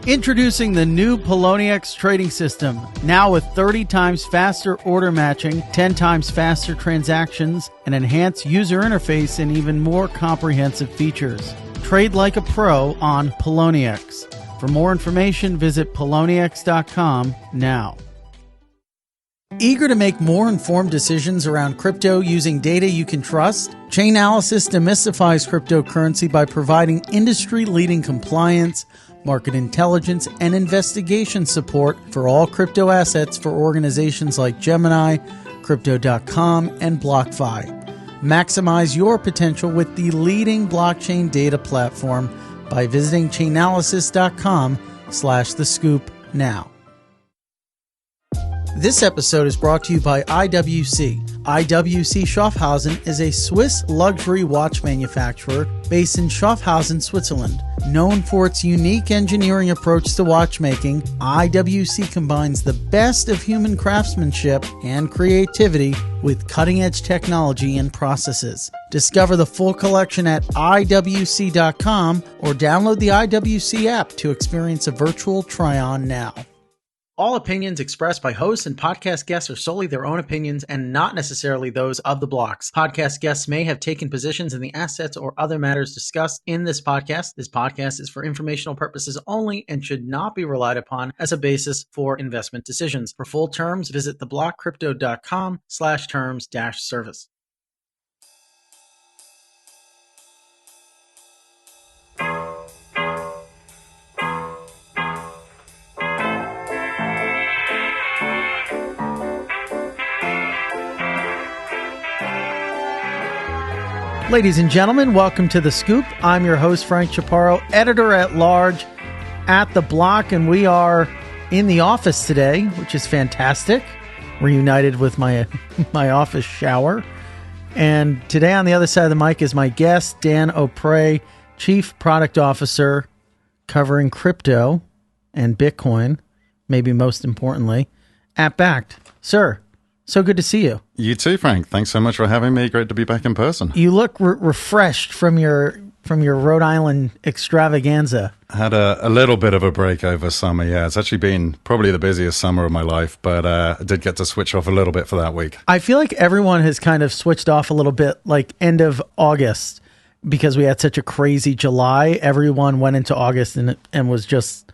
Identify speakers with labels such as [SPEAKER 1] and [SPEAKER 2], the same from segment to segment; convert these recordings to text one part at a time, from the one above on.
[SPEAKER 1] Introducing the new Poloniex trading system, now with 30 times faster order matching, 10 times faster transactions, an enhanced user interface, and even more comprehensive features. Trade like a pro on Poloniex. For more information, visit Poloniex.com now. Eager to make more informed decisions around crypto using data you can trust? Chainalysis demystifies cryptocurrency by providing industry-leading compliance, market intelligence, and investigation support for all crypto assets for organizations like Gemini, Crypto.com, and BlockFi. Maximize your potential with the leading blockchain data platform by visiting Chainalysis.com/thescoop now. This episode is brought to you by IWC. IWC Schaffhausen is a Swiss luxury watch manufacturer based in Schaffhausen, Switzerland. Known for its unique engineering approach to watchmaking, IWC combines the best of human craftsmanship and creativity with cutting-edge technology and processes. Discover the full collection at IWC.com or download the IWC app to experience a virtual try-on now. All opinions expressed by hosts and podcast guests are solely their own opinions and not necessarily those of the blocks. Podcast guests may have taken positions in the assets or other matters discussed in this podcast. This podcast is for informational purposes only and should not be relied upon as a basis for investment decisions. For full terms, visit theblockcrypto.com/terms-service. Ladies and gentlemen, welcome to The Scoop. I'm your host, Frank Chaparro, editor-at-large at The Block, and we are in the office today, which is fantastic. Reunited with my office shower. And today on the other side of the mic is my guest, Dan O'Prey, Chief Product Officer covering crypto and Bitcoin, maybe most importantly, at Bakkt. Sir, so good to see you.
[SPEAKER 2] You too, Frank. Thanks so much for having me. Great to be back in person.
[SPEAKER 1] You look refreshed from your Rhode Island extravaganza.
[SPEAKER 2] I had a little bit of a break over summer, yeah. It's actually been probably the busiest summer of my life, but I did get to switch off a little bit for that week.
[SPEAKER 1] I feel like everyone has kind of switched off a little bit, like end of August, because we had such a crazy July. Everyone went into August and was just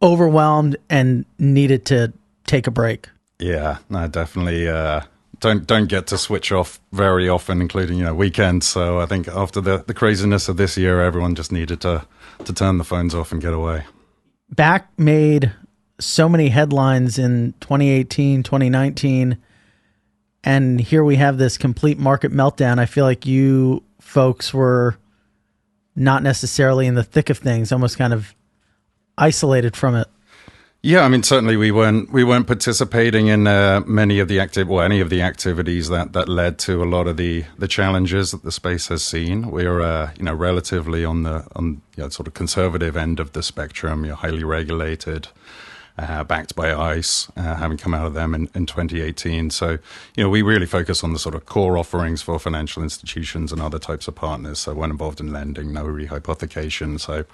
[SPEAKER 1] overwhelmed and needed to take a break.
[SPEAKER 2] Yeah, no, definitely don't get to switch off very often, including, weekends. So I think after the craziness of this year, everyone just needed to turn the phones off and get away.
[SPEAKER 1] Bakkt made so many headlines in 2018, 2019, and here we have this complete market meltdown. I feel like you folks were not necessarily in the thick of things, almost kind of isolated from it.
[SPEAKER 2] Yeah, I mean, certainly we weren't participating in any of the activities that led to a lot of the challenges that the space has seen. We're relatively on the sort of conservative end of the spectrum. You're highly regulated, backed by ICE, having come out of them in 2018. So, we really focus on the sort of core offerings for financial institutions and other types of partners. So we're involved in lending, no rehypothecation. So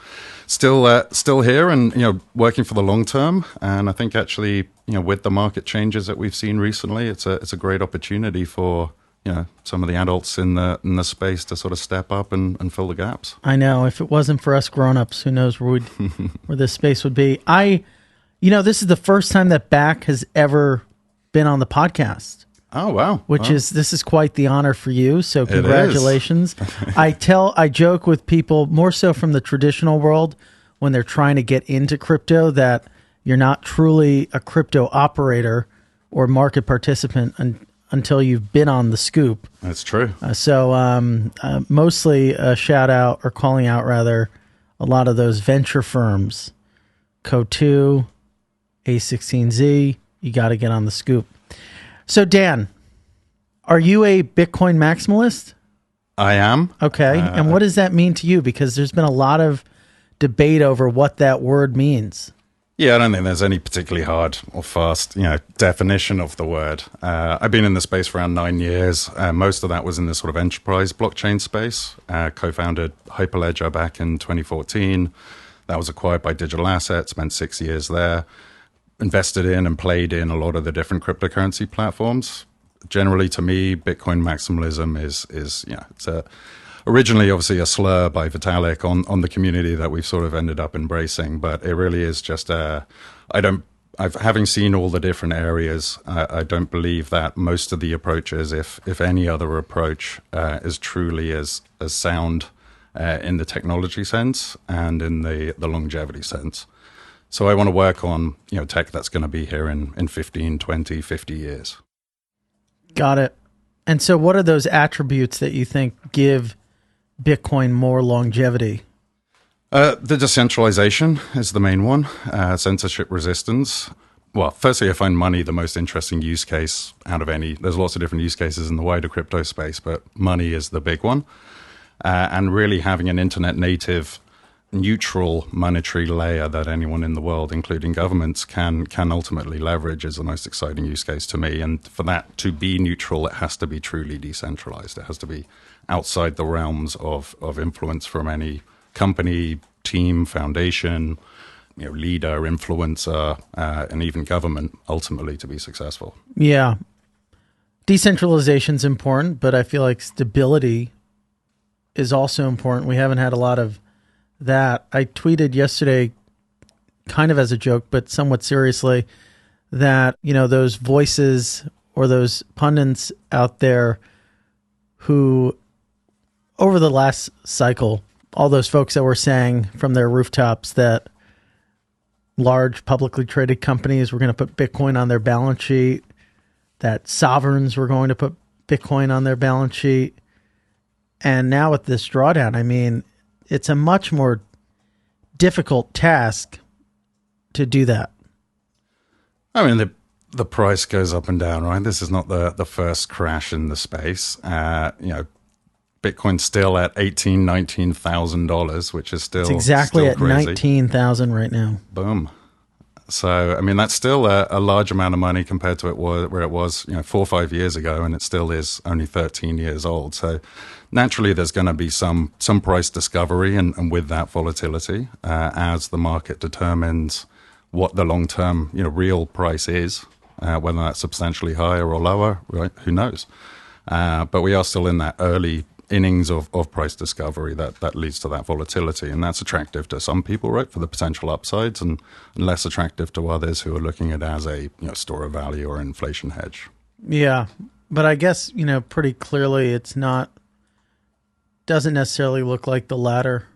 [SPEAKER 2] still here and, working for the long term. And I think actually, with the market changes that we've seen recently, it's a great opportunity for, some of the adults in the space to sort of step up and fill the gaps.
[SPEAKER 1] I know. If it wasn't for us grown-ups, who knows where this space would be. This is the first time that Bakkt has ever been on the podcast.
[SPEAKER 2] Oh, wow.
[SPEAKER 1] This is quite the honor for you. So congratulations. I joke with people more so from the traditional world when they're trying to get into crypto that you're not truly a crypto operator or market participant until you've been on the scoop.
[SPEAKER 2] That's true.
[SPEAKER 1] Mostly a shout out or calling out rather a lot of those venture firms, Co2, A16Z, you got to get on the scoop. So, Dan, are you a Bitcoin maximalist?
[SPEAKER 2] I am.
[SPEAKER 1] Okay. And what does that mean to you? Because there's been a lot of debate over what that word means.
[SPEAKER 2] Yeah, I don't think there's any particularly hard or fast, definition of the word. I've been in the space for around 9 years. Most of that was in the sort of enterprise blockchain space. Co-founded Hyperledger back in 2014. That was acquired by Digital Assets, spent 6 years there, invested in and played in a lot of the different cryptocurrency platforms. Generally, to me, Bitcoin maximalism is it's originally obviously a slur by Vitalik on the community that we've sort of ended up embracing, but it really is just having seen all the different areas, I don't believe that most of the approaches, if any other approach, is truly as sound in the technology sense and in the longevity sense. So I want to work on tech that's going to be here in 15, 20, 50 years.
[SPEAKER 1] Got it. And so what are those attributes that you think give Bitcoin more longevity?
[SPEAKER 2] The decentralization is the main one. Censorship resistance. Well, firstly, I find money the most interesting use case out of any. There's lots of different use cases in the wider crypto space, but money is the big one. And really having an internet native, neutral monetary layer that anyone in the world, including governments, can ultimately leverage is the most exciting use case to me. And for that to be neutral, it has to be truly decentralized. It has to be outside the realms of influence from any company, team, foundation, leader, influencer, and even government, ultimately, to be successful.
[SPEAKER 1] Yeah. Decentralization is important, but I feel like stability is also important. We haven't had a lot of that. I tweeted yesterday, kind of as a joke, but somewhat seriously, that, those voices or those pundits out there who, over the last cycle, all those folks that were saying from their rooftops that large publicly traded companies were going to put Bitcoin on their balance sheet, that sovereigns were going to put Bitcoin on their balance sheet. And now with this drawdown, I mean, it's a much more difficult task to do that.
[SPEAKER 2] I mean, the price goes up and down, right? This is not the first crash in the space. Bitcoin's still at $18,000, $19,000, which is still
[SPEAKER 1] it's exactly
[SPEAKER 2] still
[SPEAKER 1] at
[SPEAKER 2] crazy.
[SPEAKER 1] 19,000 right now.
[SPEAKER 2] Boom. So, I mean, that's still a large amount of money compared to where it was 4 or 5 years ago, and it still is only 13 years old. So naturally, there's going to be some price discovery and with that volatility as the market determines what the long-term real price is, whether that's substantially higher or lower, right? Who knows? But we are still in that early innings of price discovery that leads to that volatility. And that's attractive to some people, right, for the potential upsides, and less attractive to others who are looking at it as a store of value or inflation hedge.
[SPEAKER 1] Yeah. But I guess, pretty clearly doesn't necessarily look like the latter.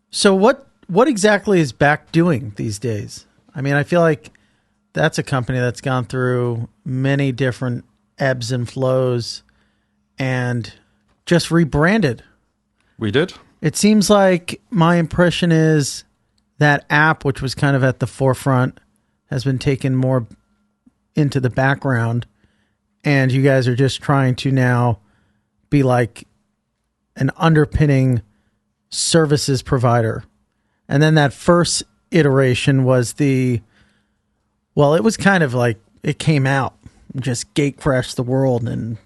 [SPEAKER 1] So what exactly is Bakkt doing these days? I mean, I feel like that's a company that's gone through many different ebbs and flows and just rebranded.
[SPEAKER 2] We did.
[SPEAKER 1] It seems like my impression is that app, which was kind of at the forefront, has been taken more into the background, and you guys are just trying to now be like an underpinning services provider. And then that first iteration was it was kind of like it came out and just gate crashed the world, and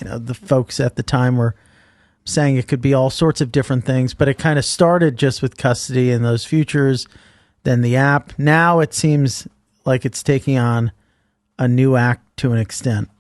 [SPEAKER 1] the folks at the time were saying it could be all sorts of different things, but it kind of started just with custody and those futures, then the app. Now it seems like it's taking on a new act to an extent.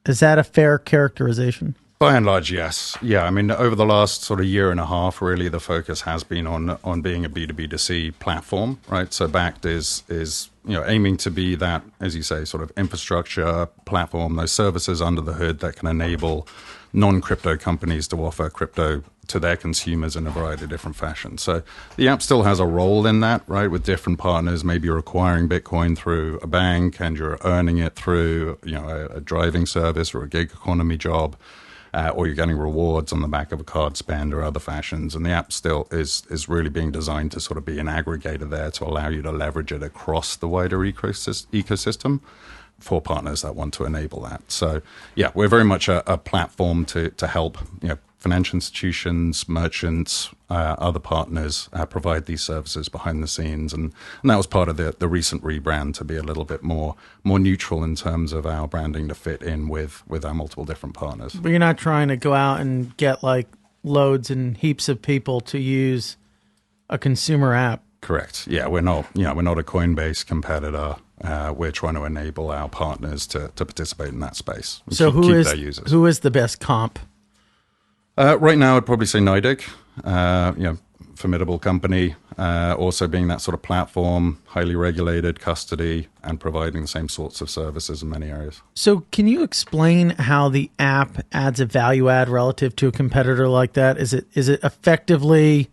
[SPEAKER 1] Is that a fair characterization?
[SPEAKER 2] By and large, yes. Yeah, I mean, over the last sort of year and a half, really, the focus has been on being a B2B2C platform, right? So Bakkt is aiming to be that, as you say, sort of infrastructure platform, those services under the hood that can enable non-crypto companies to offer crypto to their consumers in a variety of different fashions. So the app still has a role in that, right, with different partners. Maybe you're acquiring Bitcoin through a bank and you're earning it through a driving service or a gig economy job. Or you're getting rewards on the back of a card spend or other fashions. And the app still is really being designed to sort of be an aggregator there to allow you to leverage it across the wider ecosystem for partners that want to enable that. So, yeah, we're very much a platform to help financial institutions, merchants, other partners provide these services behind the scenes. And that was part of the recent rebrand, to be a little bit more neutral in terms of our branding to fit in with our multiple different partners.
[SPEAKER 1] But you're not trying to go out and get like loads and heaps of people to use a consumer app.
[SPEAKER 2] Correct. Yeah, we're not a Coinbase competitor. We're trying to enable our partners to participate in that space.
[SPEAKER 1] So who is the best comp?
[SPEAKER 2] Right now, I'd probably say Nidig. Formidable company. Also being that sort of platform, highly regulated, custody, and providing the same sorts of services in many areas.
[SPEAKER 1] So can you explain how the app adds a value add relative to a competitor like that? Is it effectively,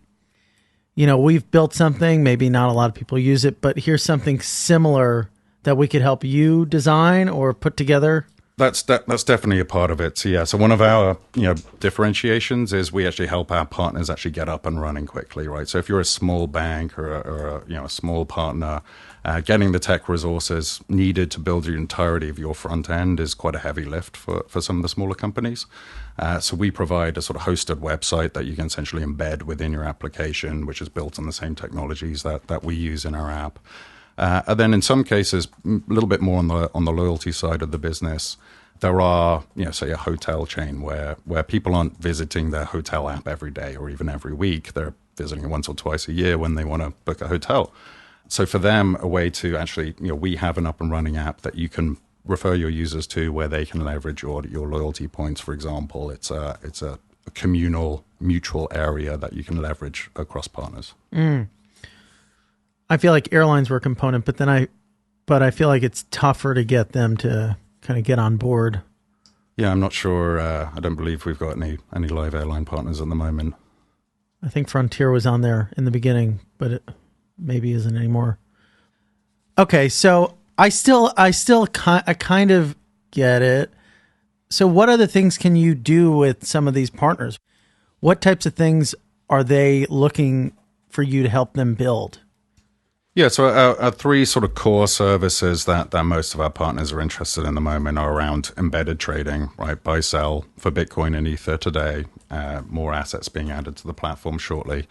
[SPEAKER 1] we've built something, maybe not a lot of people use it, but here's something similar that we could help you design or put together?
[SPEAKER 2] That's definitely a part of it. So, yeah. So one of our differentiations is we actually help our partners actually get up and running quickly, right? So if you're a small bank or a small partner, getting the tech resources needed to build the entirety of your front end is quite a heavy lift for some of the smaller companies. So we provide a sort of hosted website that you can essentially embed within your application, which is built on the same technologies that we use in our app. And then in some cases, a little bit more on the loyalty side of the business, there are, say a hotel chain where people aren't visiting their hotel app every day or even every week. They're visiting it once or twice a year when they want to book a hotel. So for them, a way to actually, we have an up and running app that you can refer your users to where they can leverage your loyalty points, for example. It's a communal, mutual area that you can leverage across partners.
[SPEAKER 1] Mm. I feel like airlines were a component, but I feel like it's tougher to get them to kind of get on board.
[SPEAKER 2] Yeah, I'm not sure. I don't believe we've got any live airline partners at the moment.
[SPEAKER 1] I think Frontier was on there in the beginning, but it maybe isn't anymore. Okay, so I kind of get it. So what other things can you do with some of these partners? What types of things are they looking for you to help them build?
[SPEAKER 2] Yeah, so our three sort of core services that most of our partners are interested in at the moment are around embedded trading, right? Buy, sell for Bitcoin and Ether today, more assets being added to the platform shortly.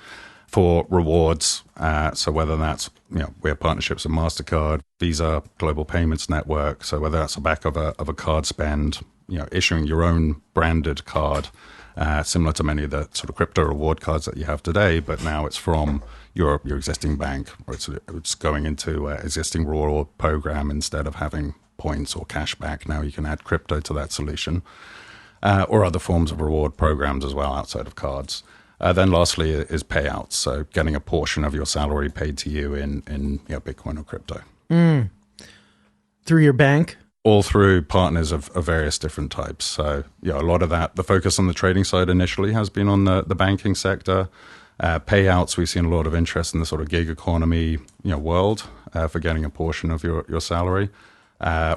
[SPEAKER 2] For rewards, so whether that's, we have partnerships with MasterCard, Visa, Global Payments Network, so whether that's the back of a card spend, issuing your own branded card, similar to many of the sort of crypto reward cards that you have today, but now it's from your existing bank, or it's going into existing reward program instead of having points or cash back. Now you can add crypto to that solution, or other forms of reward programs as well outside of cards. Then lastly is payouts, so getting a portion of your salary paid to you in Bitcoin or crypto.
[SPEAKER 1] Through your bank?
[SPEAKER 2] All through partners of various different types. So a lot of that, the focus on the trading side initially has been on the banking sector. Payouts, we've seen a lot of interest in the sort of gig economy world for getting a portion of your salary.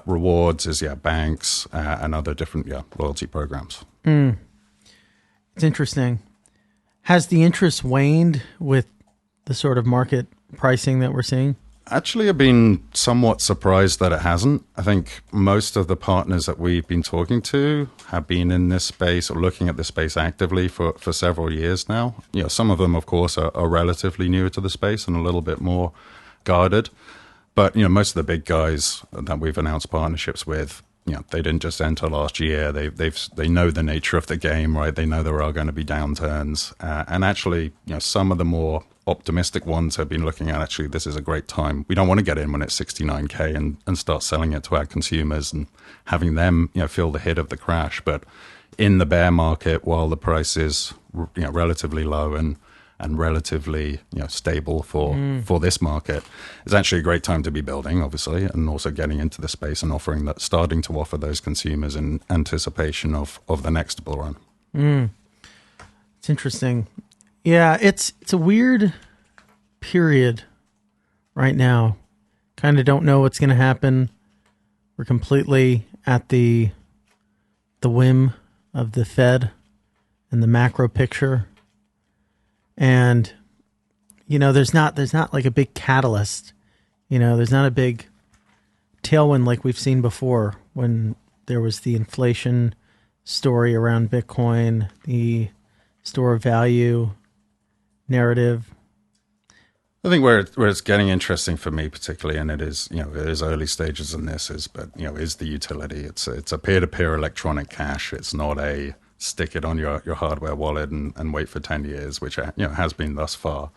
[SPEAKER 2] Rewards is banks and other different loyalty programs.
[SPEAKER 1] It's interesting. Has the interest waned with the sort of market pricing that we're seeing?
[SPEAKER 2] Actually, I've been somewhat surprised that it hasn't. I think most of the partners that we've been talking to have been in this space or looking at this space actively for several years now. Some of them, of course, are relatively newer to the space and a little bit more guarded. But, most of the big guys that we've announced partnerships with, they didn't just enter last year. They know the nature of the game, right? They know there are going to be downturns. And actually, some of the more optimistic ones have been looking at, actually, this is a great time. We don't want to get in when it's 69K and start selling it to our consumers and having them, feel the hit of the crash. But in the bear market, while the price is, relatively low and relatively, stable for this market, it's actually a great time to be building, obviously, and also getting into the space and starting to offer those consumers in anticipation of the next bull run.
[SPEAKER 1] It's interesting. Yeah, it's a weird period right now. Kind of don't know what's going to happen. We're completely at the whim of the Fed and the macro picture. And there's not like a big catalyst. There's not a big tailwind like we've seen before when there was the inflation story around Bitcoin, the store of value narrative.
[SPEAKER 2] I think where it's getting interesting for me particularly, and it is early stages in this, is the utility. It's a peer-to-peer electronic cash. It's not a stick it on your hardware wallet and wait for 10 years, which has been thus far.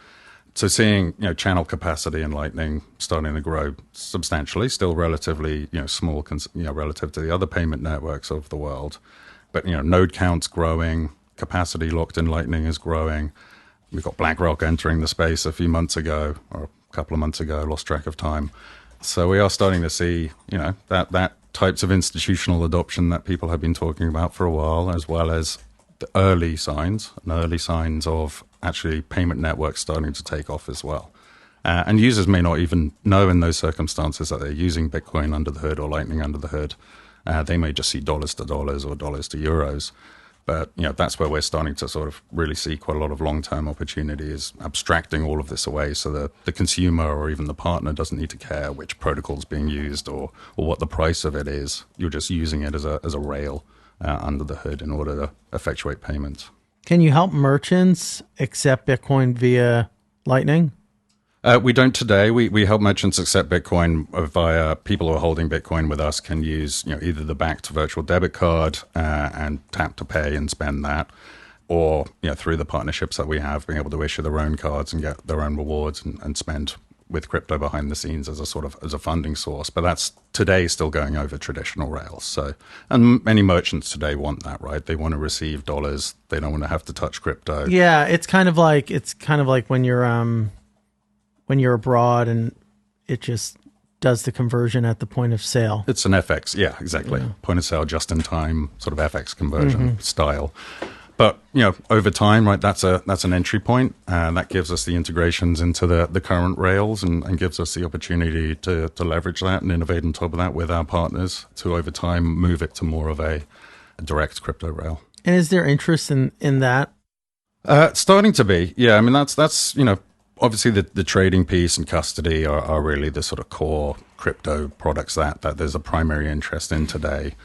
[SPEAKER 2] So seeing, channel capacity in Lightning starting to grow substantially, still relatively, small, relative to the other payment networks of the world. But, node counts growing, capacity locked in Lightning is growing. We've got BlackRock entering the space a few months ago, or a couple of months ago, lost track of time. So we are starting to see, that types of institutional adoption that people have been talking about for a while, as well as the early signs of actually payment networks starting to take off as well. And users may not even know in those circumstances that they're using Bitcoin under the hood or Lightning under the hood. They may just see dollars to dollars or dollars to euros. But, that's where we're starting to sort of really see quite a lot of long-term opportunity, is abstracting all of this away so that the consumer or even the partner doesn't need to care which protocol is being used or what the price of it is. You're just using it as a rail under the hood in order to effectuate payments.
[SPEAKER 1] Can you help merchants accept Bitcoin via Lightning?
[SPEAKER 2] We don't today. We help merchants accept Bitcoin via people who are holding Bitcoin with us can use either the Bakkt virtual debit card and tap to pay and spend that, or through the partnerships that we have, being able to issue their own cards and get their own rewards and spend with crypto behind the scenes as a funding source. But that's today still going over traditional rails. So, and many merchants today want that, right? They want to receive dollars. They don't want to have to touch crypto.
[SPEAKER 1] Yeah, it's kind of like when you're abroad and it just does the conversion at the point of sale.
[SPEAKER 2] It's an FX, yeah, exactly. Yeah. Point of sale, just in time, sort of FX conversion style. But over time, right, that's an entry point, and that gives us the integrations into the current rails and gives us the opportunity to leverage that and innovate on top of that with our partners to over time move it to more of a direct crypto rail.
[SPEAKER 1] And is there interest in that?
[SPEAKER 2] Starting to be, yeah. I mean, that's obviously the trading piece and custody are really the sort of core crypto products that there's a primary interest in today.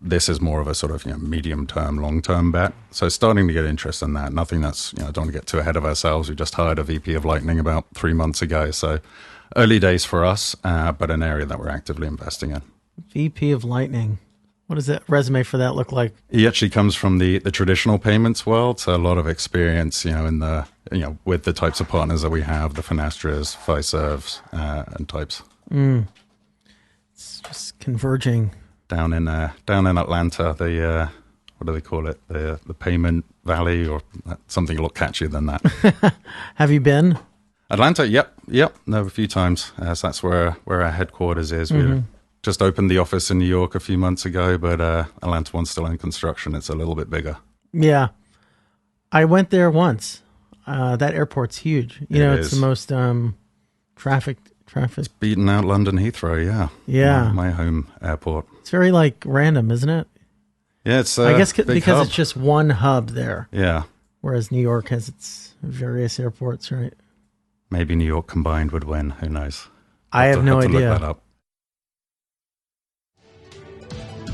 [SPEAKER 2] This is more of a sort of medium-term, long-term bet. So starting to get interest in that. Nothing that's, don't want to get too ahead of ourselves. We just hired a VP of Lightning about 3 months ago. So early days for us, but an area that we're actively investing in.
[SPEAKER 1] VP of Lightning. What does that resume for that look like?
[SPEAKER 2] He actually comes from the traditional payments world. So a lot of experience, in the, with the types of partners that we have, the Finastras, Fiservs, and types.
[SPEAKER 1] It's just converging.
[SPEAKER 2] Down in Atlanta, the what do they call it? The payment valley, or something a lot catchier than that.
[SPEAKER 1] Have you been?
[SPEAKER 2] Atlanta? Yep. No, a few times. So that's where our headquarters is. We just opened the office in New York a few months ago, but Atlanta one's still in construction. It's a little bit bigger.
[SPEAKER 1] Yeah, I went there once. That airport's huge. It's the most trafficked.
[SPEAKER 2] It's beaten out London Heathrow, yeah.
[SPEAKER 1] Yeah.
[SPEAKER 2] My home airport.
[SPEAKER 1] It's very, random, isn't it?
[SPEAKER 2] Yeah, it's
[SPEAKER 1] I guess because
[SPEAKER 2] hub.
[SPEAKER 1] it's just one hub there.
[SPEAKER 2] Yeah.
[SPEAKER 1] Whereas New York has its various airports, right?
[SPEAKER 2] Maybe New York combined would win. Who knows?
[SPEAKER 1] I have no idea.
[SPEAKER 2] Look that up.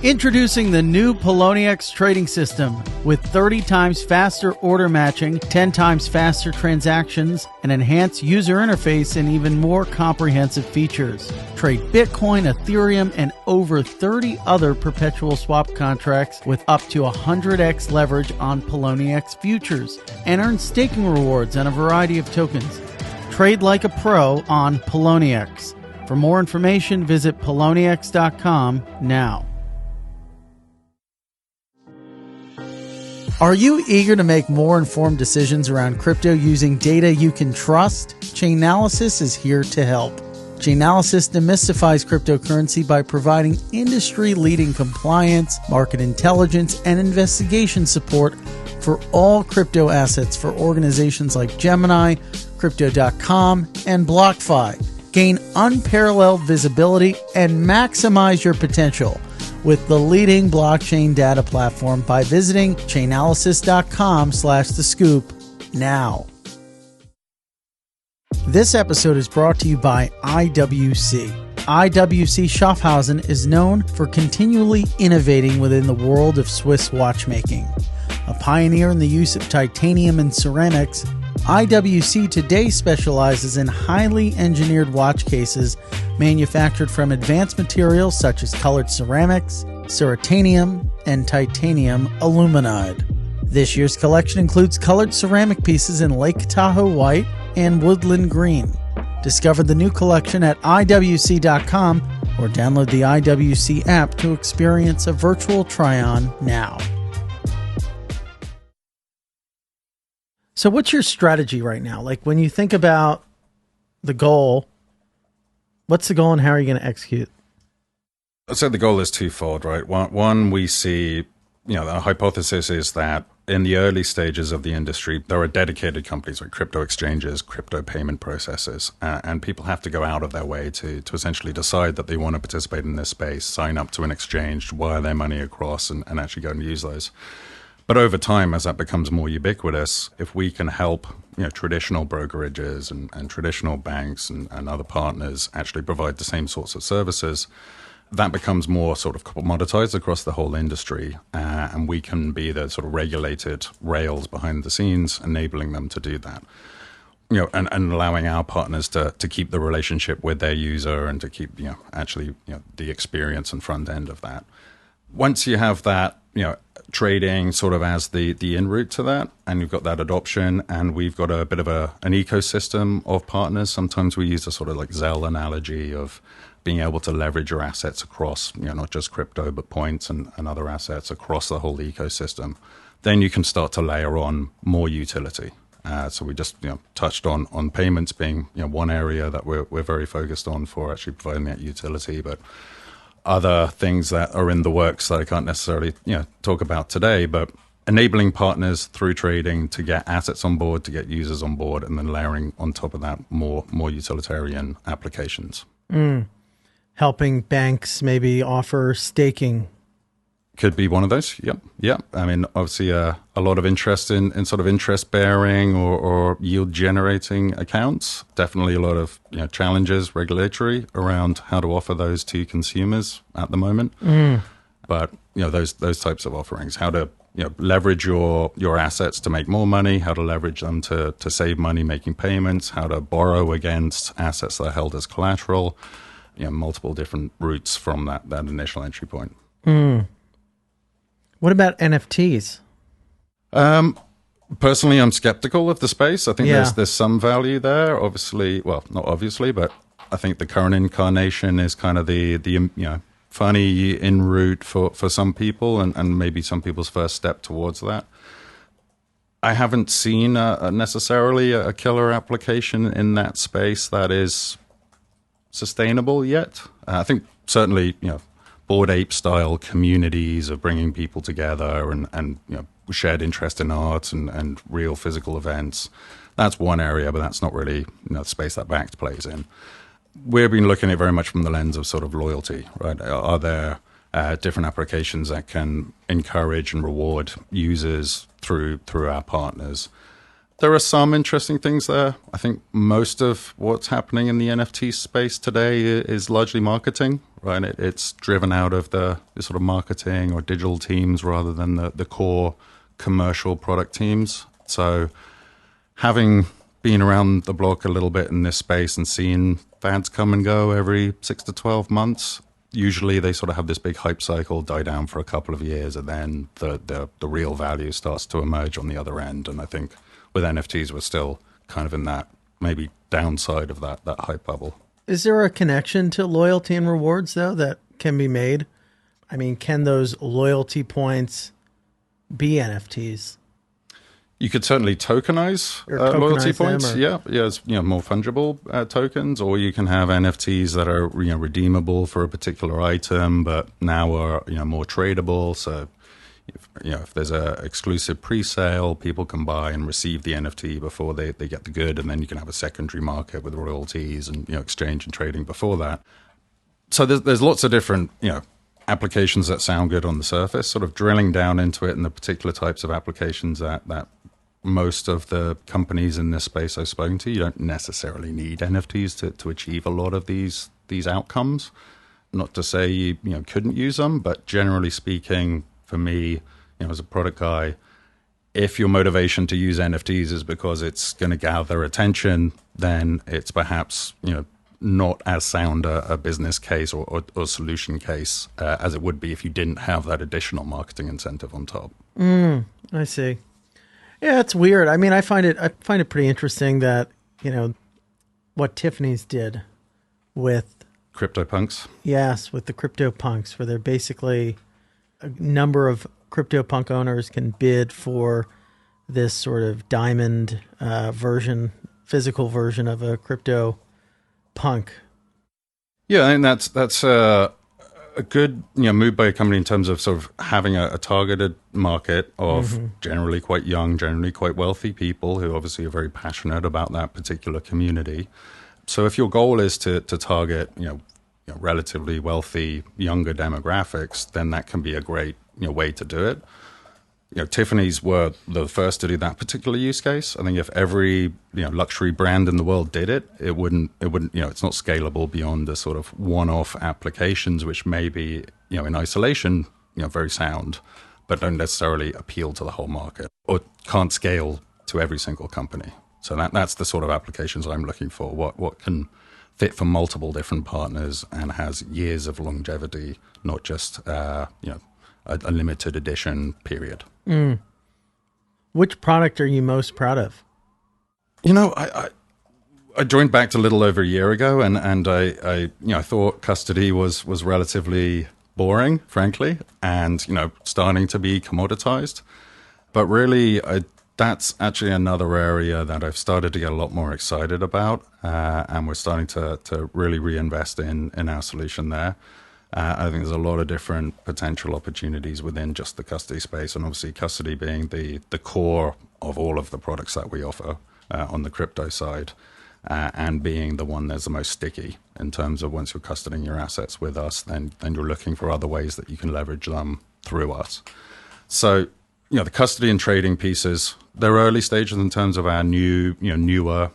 [SPEAKER 1] Introducing the new Poloniex trading system with 30 times faster order matching, 10 times faster transactions, an enhanced user interface, and even more comprehensive features. Trade Bitcoin, Ethereum, and over 30 other perpetual swap contracts with up to 100x leverage on Poloniex futures, and earn staking rewards on a variety of tokens. Trade like a pro on Poloniex. For more information, visit Poloniex.com now. Are you eager to make more informed decisions around crypto using data you can trust? Chainalysis is here to help. Chainalysis demystifies cryptocurrency by providing industry-leading compliance, market intelligence, and investigation support for all crypto assets for organizations like Gemini, Crypto.com, and BlockFi. Gain unparalleled visibility and maximize your potential with the leading blockchain data platform by visiting chainalysis.com/thescoop now. This episode is brought to you by IWC. IWC Schaffhausen is known for continually innovating within the world of Swiss watchmaking. A pioneer in the use of titanium and ceramics, IWC today specializes in highly engineered watch cases manufactured from advanced materials such as colored ceramics, ceratanium, and titanium aluminide. This year's collection includes colored ceramic pieces in Lake Tahoe white, and Woodland Green. Discover the new collection at IWC.com or download the IWC app to experience a virtual try-on now. So what's your strategy right now? Like when you think about the goal, what's the goal and how are you going to execute?
[SPEAKER 2] I'd say the goal is twofold, right? One, we see, the hypothesis is that in the early stages of the industry, there are dedicated companies like crypto exchanges, crypto payment processors, and people have to go out of their way to essentially decide that they want to participate in this space, sign up to an exchange, wire their money across, and actually go and use those. But over time, as that becomes more ubiquitous, if we can help traditional brokerages and traditional banks and other partners actually provide the same sorts of services, that becomes more sort of commoditized across the whole industry, and we can be the sort of regulated rails behind the scenes, enabling them to do that. And allowing our partners to keep the relationship with their user and to keep the experience and front end of that. Once you have that, trading sort of as the in route to that, and you've got that adoption, and we've got a bit of an ecosystem of partners. Sometimes we use a sort of like Zelle analogy of being able to leverage your assets across, not just crypto, but points and other assets across the whole ecosystem. Then you can start to layer on more utility. So we just touched on payments being one area that we're very focused on for actually providing that utility, but other things that are in the works that I can't necessarily talk about today, but enabling partners through trading to get assets on board, to get users on board, and then layering on top of that more utilitarian applications.
[SPEAKER 1] Helping banks maybe offer staking.
[SPEAKER 2] Could be one of those. Yep. I mean, obviously a lot of interest in sort of interest bearing or yield generating accounts. Definitely a lot of challenges regulatory around how to offer those to consumers at the moment. But those types of offerings, how to leverage your assets to make more money, how to leverage them to save money making payments, how to borrow against assets that are held as collateral. Multiple different routes from that initial entry point.
[SPEAKER 1] What about NFTs?
[SPEAKER 2] Personally, I'm skeptical of the space. I think there's some value there. Obviously, well, not obviously, but I think the current incarnation is kind of the funny in route for some people and maybe some people's first step towards that. I haven't seen necessarily a killer application in that space that is sustainable yet. I think certainly, Bored Ape style communities of bringing people together and shared interest in art and real physical events. That's one area, but that's not really the space that Bakkt plays in. We've been looking at it very much from the lens of sort of loyalty, right? Are there different applications that can encourage and reward users through our partners? There are some interesting things there. I think most of what's happening in the NFT space today is largely marketing, right? It's driven out of the sort of marketing or digital teams rather than the core commercial product teams. So having been around the block a little bit in this space and seeing fads come and go every 6 to 12 months, usually they sort of have this big hype cycle, die down for a couple of years, and then the real value starts to emerge on the other end. And I think with NFTs, we're still kind of in that maybe downside of that hype bubble.
[SPEAKER 1] Is there a connection to loyalty and rewards, though, that can be made? I mean, can those loyalty points be NFTs?
[SPEAKER 2] You could certainly tokenize loyalty points. It's more fungible tokens, or you can have NFTs that are redeemable for a particular item, but now are more tradable. So if there's a exclusive pre-sale, people can buy and receive the NFT before they get the good, and then you can have a secondary market with royalties and exchange and trading before that. So there's lots of different applications that sound good on the surface. Sort of drilling down into it and the particular types of applications that most of the companies in this space I've spoken to, you don't necessarily need NFTs to achieve a lot of these outcomes. Not to say you couldn't use them, but generally speaking, for me, as a product guy, if your motivation to use NFTs is because it's going to gather attention, then it's perhaps not as sound a business case or solution case as it would be if you didn't have that additional marketing incentive on top.
[SPEAKER 1] I see. Yeah, it's weird. I mean, I find it pretty interesting that what Tiffany's did with
[SPEAKER 2] CryptoPunks.
[SPEAKER 1] Yes, with the CryptoPunks, where they're basically a number of CryptoPunk owners can bid for this sort of diamond physical version of a CryptoPunk.
[SPEAKER 2] Yeah, and that's a good move by a company in terms of sort of having a targeted market of generally quite young, generally quite wealthy people who obviously are very passionate about that particular community. So if your goal is to target relatively wealthy younger demographics, then that can be a great way to do it. Tiffany's were the first to do that particular use case. I think if every luxury brand in the world did it, it wouldn't it's not scalable beyond the sort of one-off applications, which may be in isolation very sound, but don't necessarily appeal to the whole market or can't scale to every single company. So that's the sort of applications I'm looking for. What can fit for multiple different partners and has years of longevity, not just a limited edition period.
[SPEAKER 1] Which product are you most proud of?
[SPEAKER 2] I joined Bakkt a little over a year ago, and I thought custody was relatively boring, frankly, and starting to be commoditized. But really, that's actually another area that I've started to get a lot more excited about, and we're starting to really reinvest in our solution there. I think there's a lot of different potential opportunities within just the custody space, and obviously custody being the core of all of the products that we offer on the crypto side, and being the one that's the most sticky in terms of once you're custodying your assets with us, then you're looking for other ways that you can leverage them through us. So the custody and trading pieces, they're early stages in terms of our newer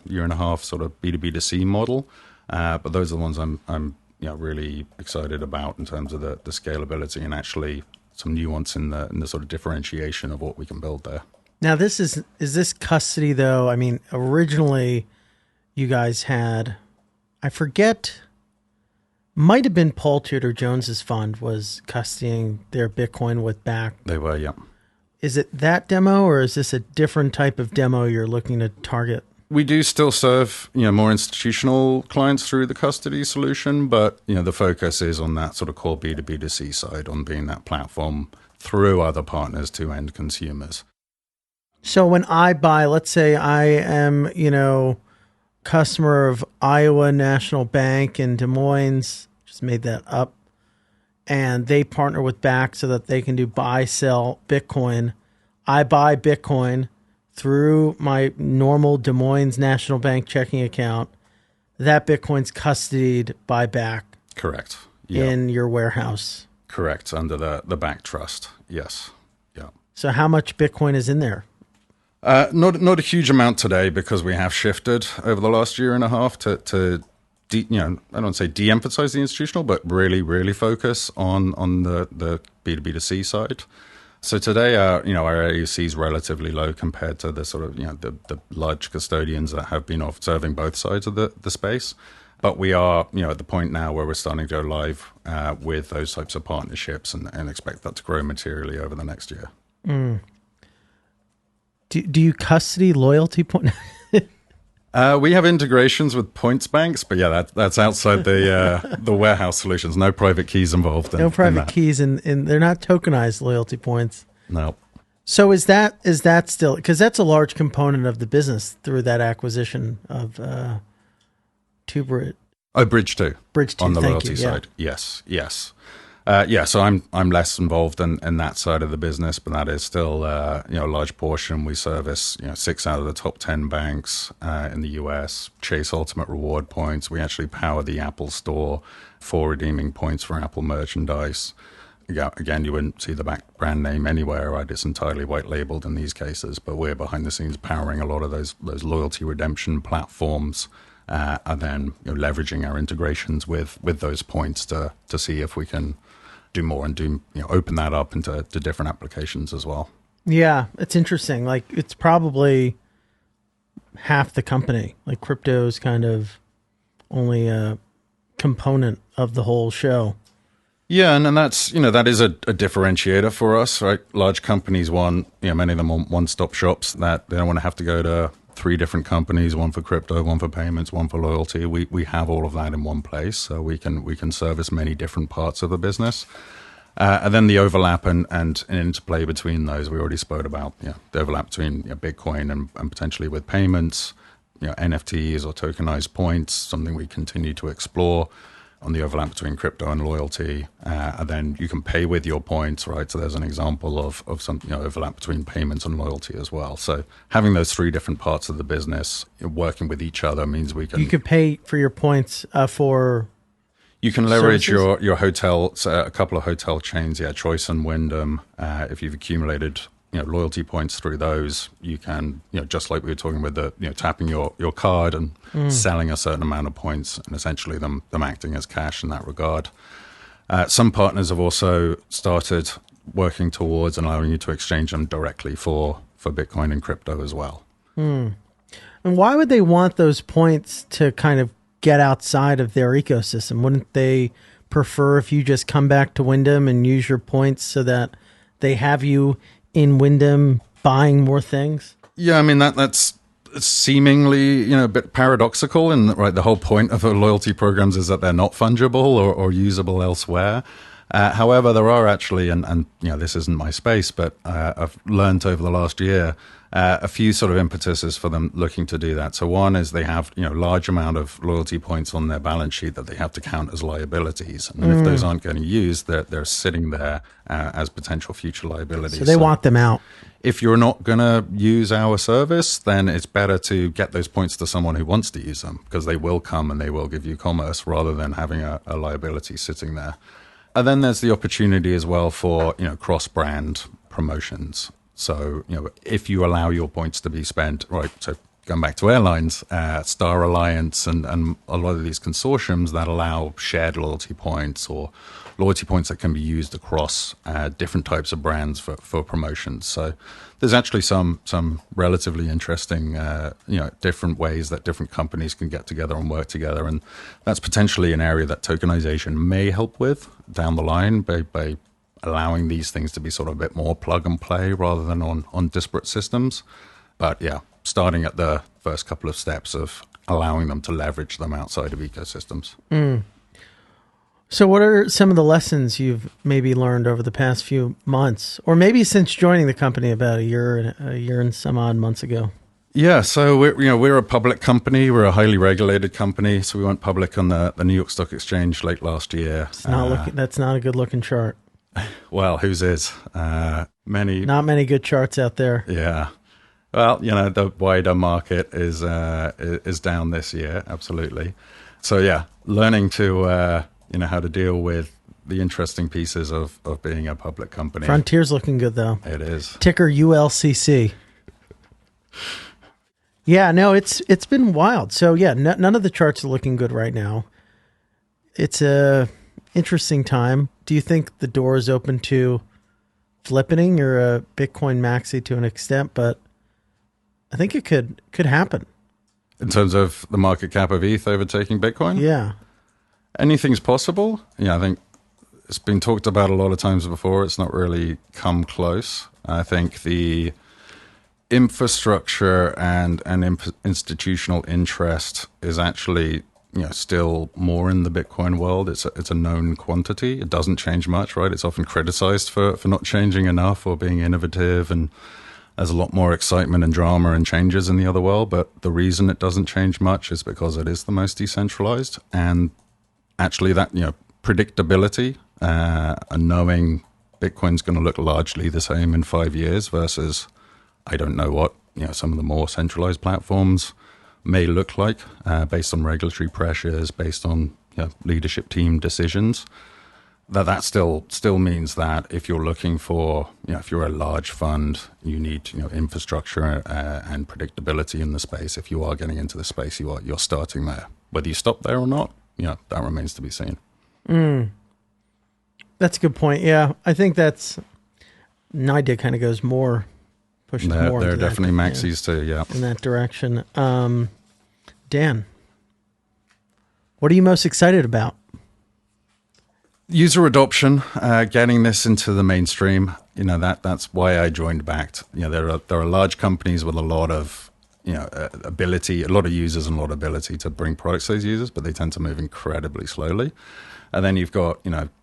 [SPEAKER 2] year and a half sort of B2B2C model, but those are the ones I'm really excited about in terms of the scalability and actually some nuance in the sort of differentiation of what we can build there.
[SPEAKER 1] Now, is this custody though? I mean, originally you guys had, I forget, might have been Paul Tudor Jones's fund was custodying their Bitcoin with Bakkt.
[SPEAKER 2] They were, yeah.
[SPEAKER 1] Is it that demo, or is this a different type of demo you're looking to target?
[SPEAKER 2] We do still serve, more institutional clients through the custody solution, but, the focus is on that sort of core B2B2C side, on being that platform through other partners to end consumers.
[SPEAKER 1] So when I buy, let's say I am, customer of Iowa National Bank in Des Moines, just made that up, and they partner with Bakkt so that they can do buy, sell Bitcoin. I buy Bitcoin through my normal Des Moines National Bank checking account. That Bitcoin's custodied by Bakkt.
[SPEAKER 2] Correct.
[SPEAKER 1] In your warehouse.
[SPEAKER 2] Correct. Under the Bakkt trust. Yes. Yeah.
[SPEAKER 1] So how much Bitcoin is in there?
[SPEAKER 2] Not a huge amount today, because we have shifted over the last year and a half to I don't want to say de-emphasize the institutional, but really, really focus on the B2B2C side. So today, our AUC is relatively low compared to the sort of the large custodians that have been serving both sides of the space. But we are at the point now where we're starting to go live with those types of partnerships, and expect that to grow materially over the next year.
[SPEAKER 1] Do you custody loyalty point?
[SPEAKER 2] We have integrations with points banks, but yeah, that's outside the warehouse solutions. No private keys involved.
[SPEAKER 1] No private keys, and they're not tokenized loyalty points.
[SPEAKER 2] No.
[SPEAKER 1] So is that still, because that's a large component of the business through that acquisition of
[SPEAKER 2] Bridge 2.
[SPEAKER 1] Bridge 2
[SPEAKER 2] on the
[SPEAKER 1] thank
[SPEAKER 2] loyalty
[SPEAKER 1] you,
[SPEAKER 2] side.
[SPEAKER 1] Yeah.
[SPEAKER 2] Yes. So I'm less involved in that side of the business, but that is still a large portion. We service 6 out of the top 10 banks in the US. Chase Ultimate Reward points. We actually power the Apple Store for redeeming points for Apple merchandise. Yeah, again, you wouldn't see the Bakkt brand name anywhere, right? It's entirely white labeled in these cases, but we're behind the scenes powering a lot of those loyalty redemption platforms, and then leveraging our integrations with those points to see if we can do more and open that up into different applications as well.
[SPEAKER 1] Yeah, it's interesting. Like, it's probably half the company. Like, crypto is kind of only a component of the whole show.
[SPEAKER 2] Yeah, and that's that is a differentiator for us, right? Large companies want many of them want one-stop shops that they don't want to have to go to 3 different companies, one for crypto, one for payments, one for loyalty. We have all of that in one place, so we can service many different parts of the business. And then the overlap and interplay between those, we already spoke about, the overlap between Bitcoin and potentially with payments, NFTs or tokenized points, something we continue to explore, on the overlap between crypto and loyalty. And then you can pay with your points, right? So there's an example of some overlap between payments and loyalty as well. So having those 3 different parts of the business working with each other means we can...
[SPEAKER 1] You could pay for your points for...
[SPEAKER 2] You can leverage
[SPEAKER 1] services?
[SPEAKER 2] your hotel, so a couple of hotel chains, Choice and Wyndham. If you've accumulated loyalty points through those, you can, just like we were talking with the, tapping your card and selling a certain amount of points and essentially them acting as cash in that regard. Some partners have also started working towards allowing you to exchange them directly for Bitcoin and crypto as well.
[SPEAKER 1] And why would they want those points to kind of get outside of their ecosystem? Wouldn't they prefer if you just come back to Wyndham and use your points so that they have you in Wyndham buying more things?
[SPEAKER 2] Yeah, I mean, that's seemingly, a bit paradoxical. And right, the whole point of the loyalty programs is that they're not fungible or usable elsewhere. However, there are actually, and this isn't my space, but I've learned over the last year, a few sort of impetuses for them looking to do that. So one is they have, large amount of loyalty points on their balance sheet that they have to count as liabilities. And if those aren't getting used, they're sitting there as potential future liabilities.
[SPEAKER 1] So they want them out.
[SPEAKER 2] If you're not going to use our service, then it's better to get those points to someone who wants to use them, because they will come and they will give you commerce rather than having a liability sitting there. And then there's the opportunity as well for, cross-brand promotions. So, if you allow your points to be spent, right, so going back to airlines, Star Alliance and a lot of these consortiums that allow shared loyalty points or loyalty points that can be used across different types of brands for promotions. So there's actually some relatively interesting, different ways that different companies can get together and work together. And that's potentially an area that tokenization may help with down the line by allowing these things to be sort of a bit more plug and play rather than on disparate systems. But starting at the first couple of steps of allowing them to leverage them outside of ecosystems.
[SPEAKER 1] So what are some of the lessons you've maybe learned over the past few months, or maybe since joining the company about a year and some odd months ago?
[SPEAKER 2] Yeah, so we're a public company. We're a highly regulated company. So we went public on the New York Stock Exchange late last year.
[SPEAKER 1] That's not a good looking chart.
[SPEAKER 2] Well, whose is? Not
[SPEAKER 1] many good charts out there.
[SPEAKER 2] Yeah. Well, the wider market is down this year, absolutely. So learning to how to deal with the interesting pieces of being a public company.
[SPEAKER 1] Frontier's looking good though.
[SPEAKER 2] It is.
[SPEAKER 1] Ticker ULCC. Yeah, no, it's been wild. So none of the charts are looking good right now. It's a interesting time. Do you think the door is open to flipping or a Bitcoin maxi to an extent? But I think it could happen.
[SPEAKER 2] In terms of the market cap of ETH overtaking Bitcoin?
[SPEAKER 1] Yeah.
[SPEAKER 2] Anything's possible. Yeah, I think it's been talked about a lot of times before. It's not really come close. I think the infrastructure and institutional interest is actually still more in the Bitcoin world. It's a known quantity. It doesn't change much, right? It's often criticized for not changing enough or being innovative, and there's a lot more excitement and drama and changes in the other world. But the reason it doesn't change much is because it is the most decentralized, and actually that predictability and knowing Bitcoin's going to look largely the same in 5 years versus I don't know what some of the more centralized platforms may look like based on regulatory pressures, based on leadership team decisions. That still means that if you're looking for, if you're a large fund, you need infrastructure and predictability in the space. If you are getting into the space, you're starting there. Whether you stop there or not, that remains to be seen.
[SPEAKER 1] That's a good point. Yeah, I think that's NIDA kind of goes more, pushes more.
[SPEAKER 2] There are definitely maxis too. Yeah,
[SPEAKER 1] in that direction. Dan, what are you most excited about?
[SPEAKER 2] User adoption, getting this into the mainstream. That's why I joined Bakkt. There are large companies with a lot of ability, a lot of users and a lot of ability to bring products to those users, but they tend to move incredibly slowly. And then you've got,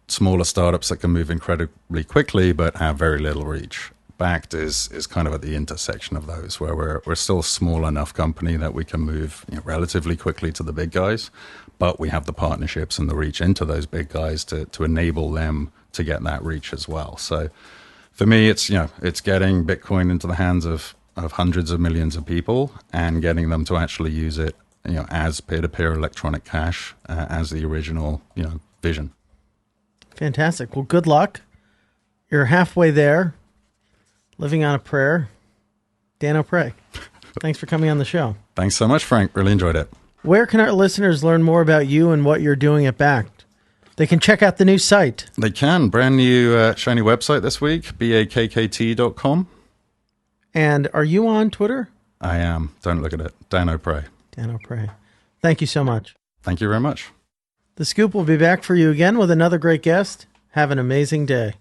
[SPEAKER 2] smaller startups that can move incredibly quickly, but have very little reach. Bakkt is kind of at the intersection of those, where we're still a small enough company that we can move relatively quickly to the big guys, but we have the partnerships and the reach into those big guys to enable them to get that reach as well. So for me, it's getting Bitcoin into the hands of hundreds of millions of people and getting them to actually use it, as peer-to-peer electronic cash, as the original, vision.
[SPEAKER 1] Fantastic. Well, good luck. You're halfway there. Living on a prayer. Dan O'Prey, thanks for coming on the show.
[SPEAKER 2] Thanks so much, Frank. Really enjoyed it.
[SPEAKER 1] Where can our listeners learn more about you and what you're doing at Bakkt? They can check out the new site.
[SPEAKER 2] They can. Brand new shiny website this week, bakkt.com.
[SPEAKER 1] And are you on Twitter?
[SPEAKER 2] I am. Don't look at it. Dan O'Prey.
[SPEAKER 1] Dan O'Prey. Thank you so much.
[SPEAKER 2] Thank you very much.
[SPEAKER 1] The Scoop will be back for you again with another great guest. Have an amazing day.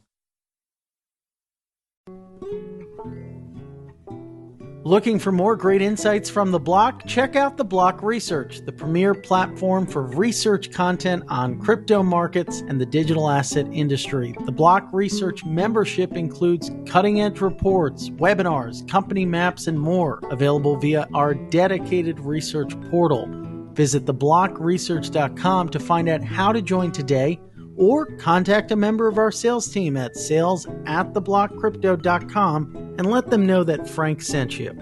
[SPEAKER 1] Looking for more great insights from The Block? Check out The Block Research, the premier platform for research content on crypto markets and the digital asset industry. The Block Research membership includes cutting-edge reports, webinars, company maps, and more, available via our dedicated research portal. Visit theblockresearch.com to find out how to join today, or contact a member of our sales team at sales@theblockcrypto.com and let them know that Frank sent you.